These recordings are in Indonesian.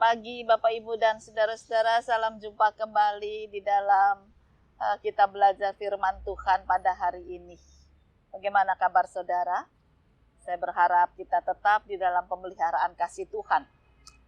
pagi Bapak Ibu dan saudara-saudara, salam jumpa kembali di dalam kita belajar firman Tuhan pada hari ini. Bagaimana kabar saudara? Saya berharap kita tetap di dalam pemeliharaan kasih Tuhan.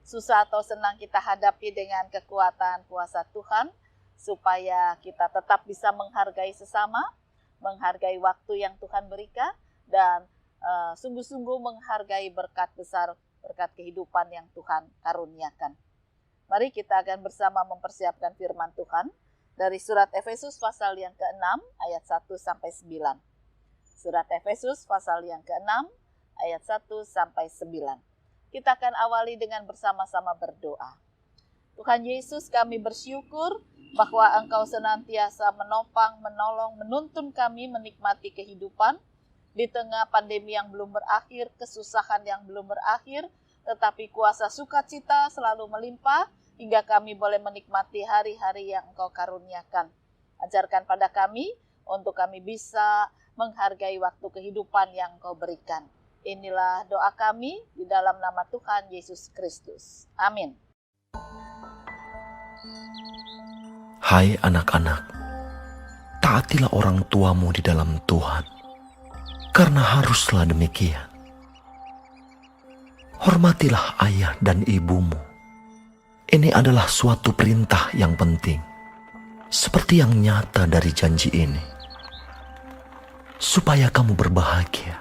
Susah atau senang kita hadapi dengan kekuatan kuasa Tuhan, supaya kita tetap bisa menghargai sesama, menghargai waktu yang Tuhan berikan, dan sungguh-sungguh menghargai berkat besar, berkat kehidupan yang Tuhan karuniakan. Mari kita akan bersama mempersiapkan firman Tuhan dari surat Efesus pasal yang ke-6 ayat 1-9. Surat Efesus pasal yang ke-6 ayat 1-9. Kita akan awali dengan bersama-sama berdoa. Tuhan Yesus, kami bersyukur bahwa Engkau senantiasa menopang, menolong, menuntun kami menikmati kehidupan di tengah pandemi yang belum berakhir, kesusahan yang belum berakhir, tetapi kuasa sukacita selalu melimpah hingga kami boleh menikmati hari-hari yang Engkau karuniakan. Ajarkan pada kami untuk kami bisa menghargai waktu kehidupan yang Engkau berikan. Inilah doa kami di dalam nama Tuhan Yesus Kristus. Amin. Hai anak-anak, taatilah orang tuamu di dalam Tuhan, karena haruslah demikian. Hormatilah ayah dan ibumu. Ini adalah suatu perintah yang penting, seperti yang nyata dari janji ini, supaya kamu berbahagia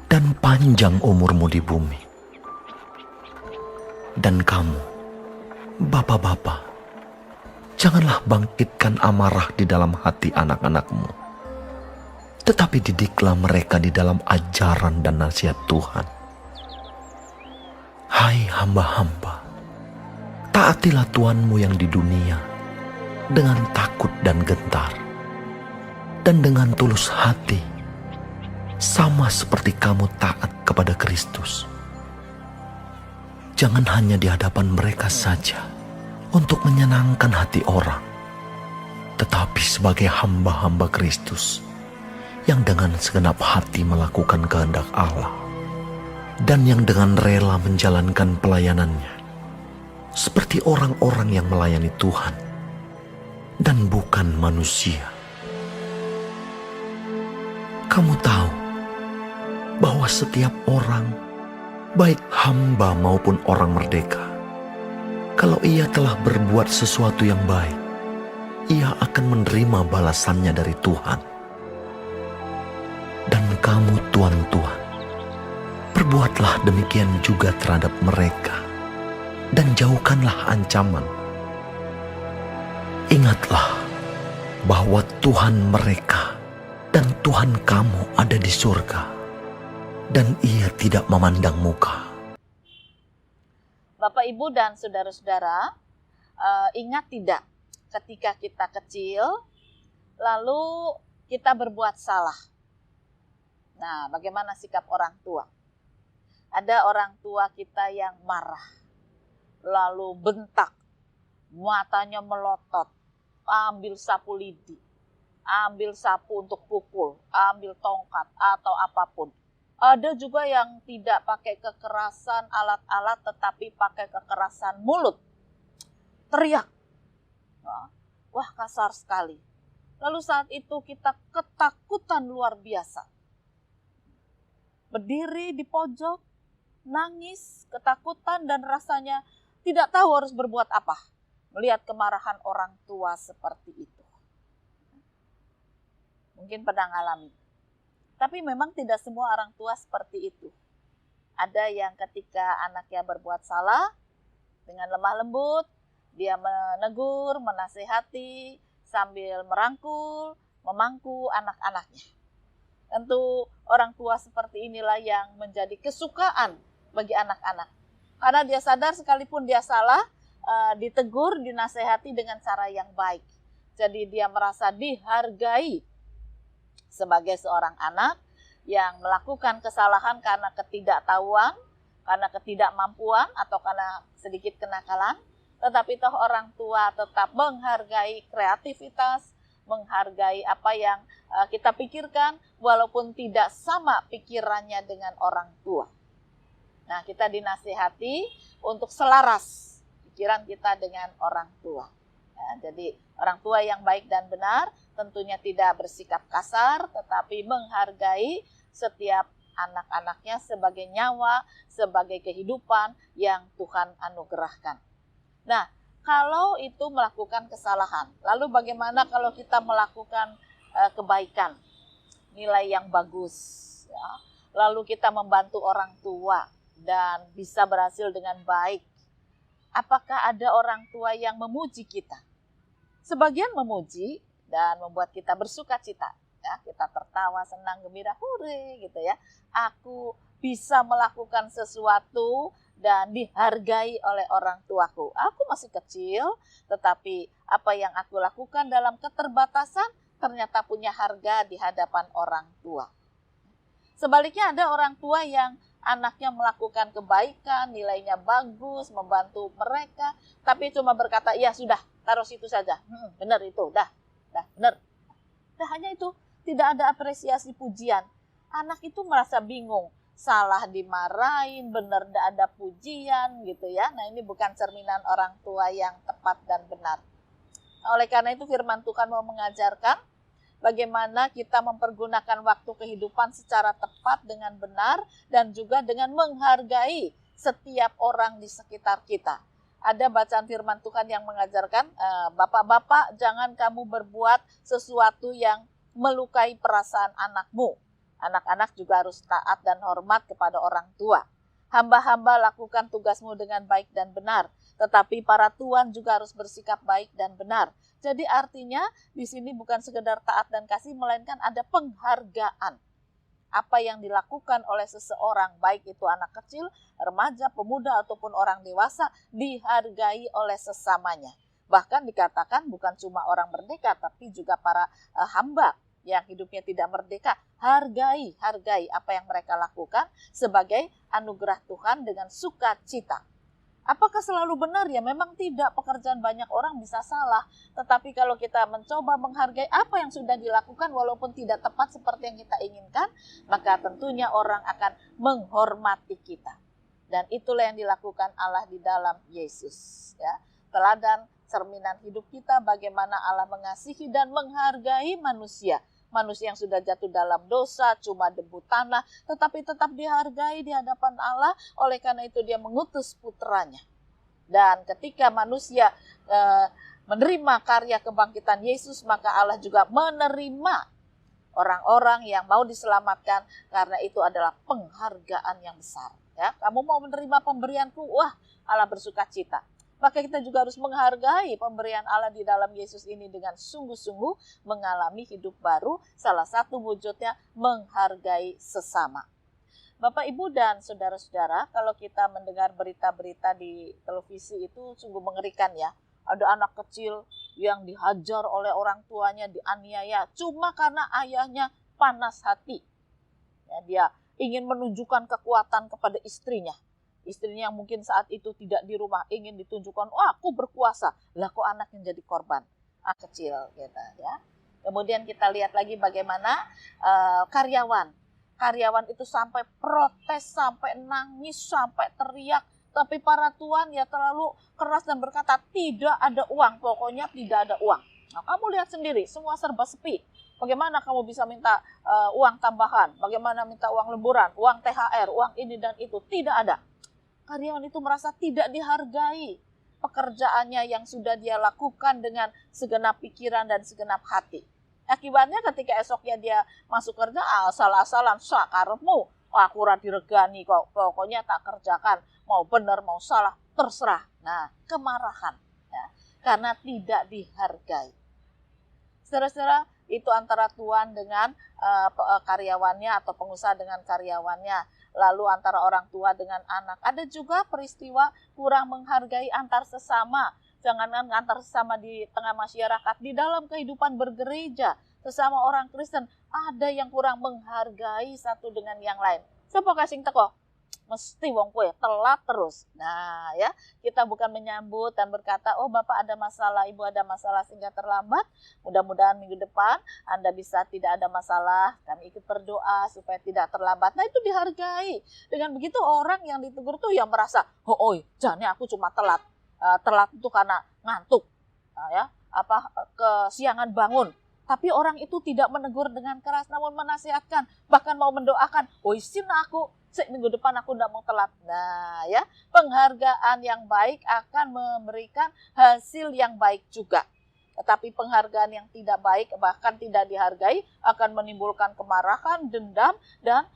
dan panjang umurmu di bumi. Dan kamu, bapak-bapak, janganlah bangkitkan amarah di dalam hati anak-anakmu, tetapi didiklah mereka di dalam ajaran dan nasihat Tuhan. Hai hamba-hamba, taatilah Tuhanmu yang di dunia dengan takut dan gentar, dan dengan tulus hati, sama seperti kamu taat kepada Kristus. Jangan hanya di hadapan mereka saja untuk menyenangkan hati orang, tetapi sebagai hamba-hamba Kristus yang dengan segenap hati melakukan kehendak Allah, dan yang dengan rela menjalankan pelayanannya seperti orang-orang yang melayani Tuhan dan bukan manusia. Kamu tahu bahwa setiap orang, baik hamba maupun orang merdeka, kalau ia telah berbuat sesuatu yang baik, ia akan menerima balasannya dari Tuhan. Dan kamu tuan-tuan, perbuatlah demikian juga terhadap mereka, dan jauhkanlah ancaman. Ingatlah bahwa Tuhan mereka dan Tuhan kamu ada di surga, dan ia tidak memandang muka. Bapak, Ibu, dan saudara-saudara, ingat tidak ketika kita kecil, lalu kita berbuat salah. Nah, bagaimana sikap orang tua? Ada orang tua kita yang marah, lalu bentak, matanya melotot, ambil sapu lidi, ambil sapu untuk pukul, ambil tongkat atau apapun. Ada juga yang tidak pakai kekerasan alat-alat, tetapi pakai kekerasan mulut, teriak. Wah, kasar sekali. Lalu saat itu kita ketakutan luar biasa. Berdiri di pojok, nangis, ketakutan, dan rasanya tidak tahu harus berbuat apa melihat kemarahan orang tua seperti itu. Mungkin pernah alami. Tapi memang tidak semua orang tua seperti itu. Ada yang ketika anaknya berbuat salah, dengan lemah lembut, dia menegur, menasehati, sambil merangkul, memangku anak-anaknya. Tentu orang tua seperti inilah yang menjadi kesukaan bagi anak-anak. Karena dia sadar sekalipun dia salah, ditegur, dinasehati dengan cara yang baik. Jadi dia merasa dihargai sebagai seorang anak yang melakukan kesalahan karena ketidaktahuan, karena ketidakmampuan, atau karena sedikit kenakalan. Tetapi toh orang tua tetap menghargai kreativitas, menghargai apa yang kita pikirkan, walaupun tidak sama pikirannya dengan orang tua. Nah, kita dinasihati untuk selaras pikiran kita dengan orang tua. Ya, jadi orang tua yang baik dan benar tentunya tidak bersikap kasar, tetapi menghargai setiap anak-anaknya sebagai nyawa, sebagai kehidupan yang Tuhan anugerahkan. Nah, kalau itu melakukan kesalahan, lalu bagaimana kalau kita melakukan kebaikan, nilai yang bagus, ya? Lalu kita membantu orang tua dan bisa berhasil dengan baik. Apakah ada orang tua yang memuji kita? Sebagian memuji dan membuat kita bersuka cita. Ya, kita tertawa, senang, gembira, hore gitu ya. Aku bisa melakukan sesuatu dan dihargai oleh orang tuaku. Aku masih kecil, tetapi apa yang aku lakukan dalam keterbatasan ternyata punya harga di hadapan orang tua. Sebaliknya ada orang tua yang anaknya melakukan kebaikan, nilainya bagus, membantu mereka, tapi cuma berkata, ya sudah, taruh situ saja. Benar itu, dah benar. Nah, hanya itu, tidak ada apresiasi pujian. Anak itu merasa bingung, salah dimarahin, benar tidak ada pujian gitu ya. Nah, ini bukan cerminan orang tua yang tepat dan benar. Oleh karena itu firman Tuhan mau mengajarkan bagaimana kita mempergunakan waktu kehidupan secara tepat dengan benar dan juga dengan menghargai setiap orang di sekitar kita. Ada bacaan firman Tuhan yang mengajarkan, bapak-bapak jangan kamu berbuat sesuatu yang melukai perasaan anakmu. Anak-anak juga harus taat dan hormat kepada orang tua. Hamba-hamba lakukan tugasmu dengan baik dan benar, tetapi para tuan juga harus bersikap baik dan benar. Jadi artinya di sini bukan sekedar taat dan kasih, melainkan ada penghargaan. Apa yang dilakukan oleh seseorang, baik itu anak kecil, remaja, pemuda, ataupun orang dewasa, dihargai oleh sesamanya. Bahkan dikatakan bukan cuma orang merdeka, tapi juga para hamba yang hidupnya tidak merdeka. Hargai apa yang mereka lakukan sebagai anugerah Tuhan dengan sukacita. Apakah selalu benar? Ya memang tidak, pekerjaan banyak orang bisa salah. Tetapi kalau kita mencoba menghargai apa yang sudah dilakukan walaupun tidak tepat seperti yang kita inginkan, maka tentunya orang akan menghormati kita. Dan itulah yang dilakukan Allah di dalam Yesus. Ya. Teladan cerminan hidup kita bagaimana Allah mengasihi dan menghargai manusia. Manusia yang sudah jatuh dalam dosa, cuma debu tanah, tetapi tetap dihargai di hadapan Allah. Oleh karena itu dia mengutus putranya. Dan ketika manusia menerima karya kebangkitan Yesus, maka Allah juga menerima orang-orang yang mau diselamatkan, karena itu adalah penghargaan yang besar. Ya, kamu mau menerima pemberianku, wah Allah bersuka cita. Maka kita juga harus menghargai pemberian Allah di dalam Yesus ini dengan sungguh-sungguh mengalami hidup baru. Salah satu wujudnya menghargai sesama. Bapak, Ibu, dan saudara-saudara, kalau kita mendengar berita-berita di televisi itu sungguh mengerikan ya. Ada anak kecil yang dihajar oleh orang tuanya, dianiaya, cuma karena ayahnya panas hati. Ya, dia ingin menunjukkan kekuatan kepada istrinya. Istrinya yang mungkin saat itu tidak di rumah ingin ditunjukkan, wah aku berkuasa. Lah kok anak yang jadi korban? Anak kecil gitu ya. Kemudian kita lihat lagi bagaimana karyawan itu sampai protes, sampai nangis, sampai teriak. Tapi para tuan ya terlalu keras dan berkata tidak ada uang, pokoknya tidak ada uang. Nah, kamu lihat sendiri, semua serba sepi. Bagaimana kamu bisa minta uang tambahan? Bagaimana minta uang lemburan, uang THR, uang ini dan itu? Tidak ada. Karyawan itu merasa tidak dihargai pekerjaannya yang sudah dia lakukan dengan segenap pikiran dan segenap hati. Akibatnya ketika esoknya dia masuk kerja, asal-asalan, sakarmu, aku ora diregani kok, pokoknya tak kerjakan, mau benar mau salah, terserah. Nah, kemarahan ya, karena tidak dihargai. Saudara-saudara, itu antara tuan dengan karyawannya atau pengusaha dengan karyawannya. Lalu antara orang tua dengan anak. Ada juga peristiwa kurang menghargai antar sesama. Jangankan antar sesama di tengah masyarakat, di dalam kehidupan bergereja, sesama orang Kristen, ada yang kurang menghargai satu dengan yang lain. Siapa kasih teko? Mesti wong kue telat terus. Nah ya, kita bukan menyambut dan berkata, oh Bapak ada masalah, Ibu ada masalah sehingga terlambat. Mudah-mudahan minggu depan Anda bisa tidak ada masalah. Kami ikut berdoa supaya tidak terlambat. Nah itu dihargai. Dengan begitu orang yang ditegur tuh yang merasa, oh jangan aku cuma telat. telat itu karena ngantuk, kesiangan bangun. Tapi orang itu tidak menegur dengan keras, namun menasihatkan, bahkan mau mendoakan. Oh isin aku, minggu depan aku tidak mau telat. Nah ya, penghargaan yang baik akan memberikan hasil yang baik juga. Tetapi penghargaan yang tidak baik, bahkan tidak dihargai, akan menimbulkan kemarahan, dendam, dan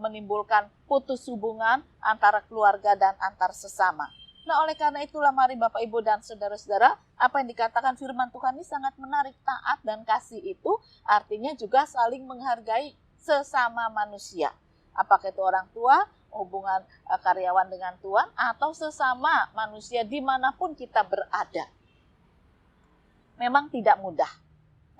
menimbulkan putus hubungan antara keluarga dan antar sesama. Nah, oleh karena itulah mari Bapak, Ibu, dan saudara-saudara, apa yang dikatakan firman Tuhan ini sangat menarik. Taat dan kasih itu artinya juga saling menghargai sesama manusia. Apakah itu orang tua, hubungan karyawan dengan Tuhan, atau sesama manusia dimanapun kita berada. Memang tidak mudah.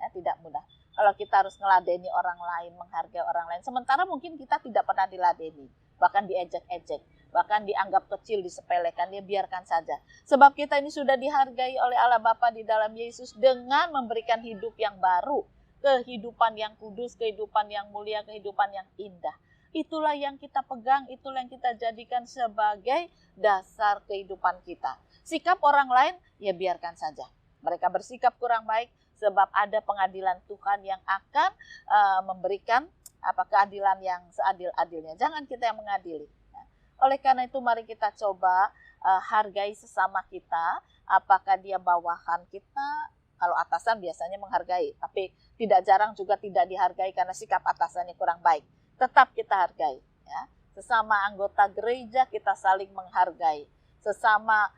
Ya, tidak mudah. Kalau kita harus ngeladeni orang lain, menghargai orang lain. Sementara mungkin kita tidak pernah diladeni. Bahkan diejek-ejek. Bahkan dianggap kecil, disepelekan, dia biarkan saja. Sebab kita ini sudah dihargai oleh Allah Bapa di dalam Yesus dengan memberikan hidup yang baru, kehidupan yang kudus, kehidupan yang mulia, kehidupan yang indah. Itulah yang kita pegang, itulah yang kita jadikan sebagai dasar kehidupan kita. Sikap orang lain, ya biarkan saja. Mereka bersikap kurang baik sebab ada pengadilan Tuhan yang akan memberikan keadilan yang seadil-adilnya. Jangan kita yang mengadili. Oleh karena itu mari kita coba hargai sesama kita, apakah dia bawahan kita. Kalau atasan biasanya menghargai, tapi tidak jarang juga tidak dihargai karena sikap atasannya kurang baik. Tetap kita hargai. Ya. Sesama anggota gereja kita saling menghargai. Sesama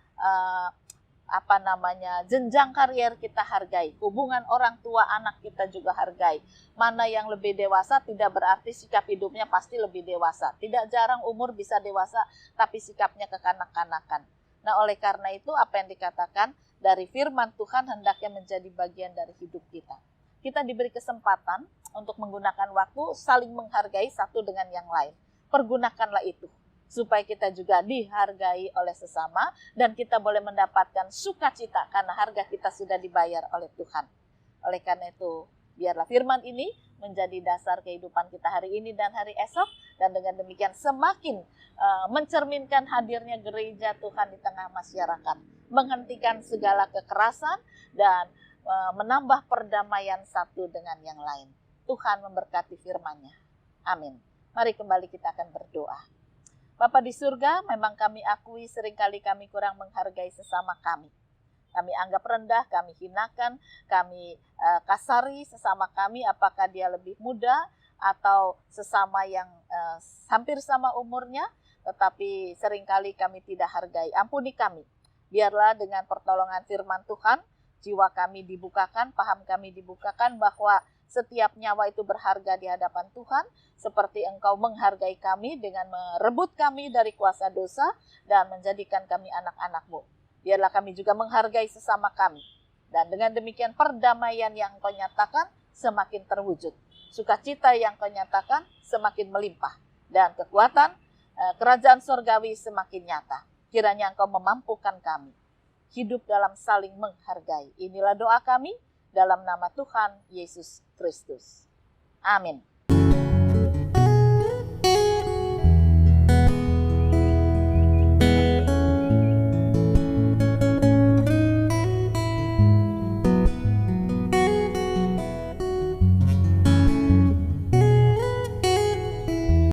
jenjang karier kita hargai. Hubungan orang tua anak kita juga hargai. Mana yang lebih dewasa tidak berarti sikap hidupnya pasti lebih dewasa. Tidak jarang umur bisa dewasa tapi sikapnya kekanak-kanakan. Nah, oleh karena itu apa yang dikatakan dari firman Tuhan hendaknya menjadi bagian dari hidup kita. Kita diberi kesempatan untuk menggunakan waktu saling menghargai satu dengan yang lain. Pergunakanlah itu supaya kita juga dihargai oleh sesama dan kita boleh mendapatkan sukacita karena harga kita sudah dibayar oleh Tuhan. Oleh karena itu, biarlah firman ini menjadi dasar kehidupan kita hari ini dan hari esok, dan dengan demikian semakin mencerminkan hadirnya gereja Tuhan di tengah masyarakat, menghentikan segala kekerasan dan menambah perdamaian satu dengan yang lain. Tuhan memberkati firman-Nya. Amin. Mari kembali kita akan berdoa. Bapa di surga, memang kami akui seringkali kami kurang menghargai sesama kami. Kami anggap rendah, kami hinakan, kami kasari sesama kami, apakah dia lebih muda atau sesama yang hampir sama umurnya, tetapi seringkali kami tidak hargai. Ampuni kami. Biarlah dengan pertolongan firman Tuhan, jiwa kami dibukakan, paham kami dibukakan bahwa setiap nyawa itu berharga di hadapan Tuhan, seperti Engkau menghargai kami dengan merebut kami dari kuasa dosa dan menjadikan kami anak-anak-Mu. Biarlah kami juga menghargai sesama kami. Dan dengan demikian perdamaian yang Engkau nyatakan semakin terwujud. Sukacita yang Engkau nyatakan semakin melimpah. Dan kekuatan kerajaan surgawi semakin nyata. Kiranya Engkau memampukan kami hidup dalam saling menghargai. Inilah doa kami dalam nama Tuhan Yesus Kristus. Amin.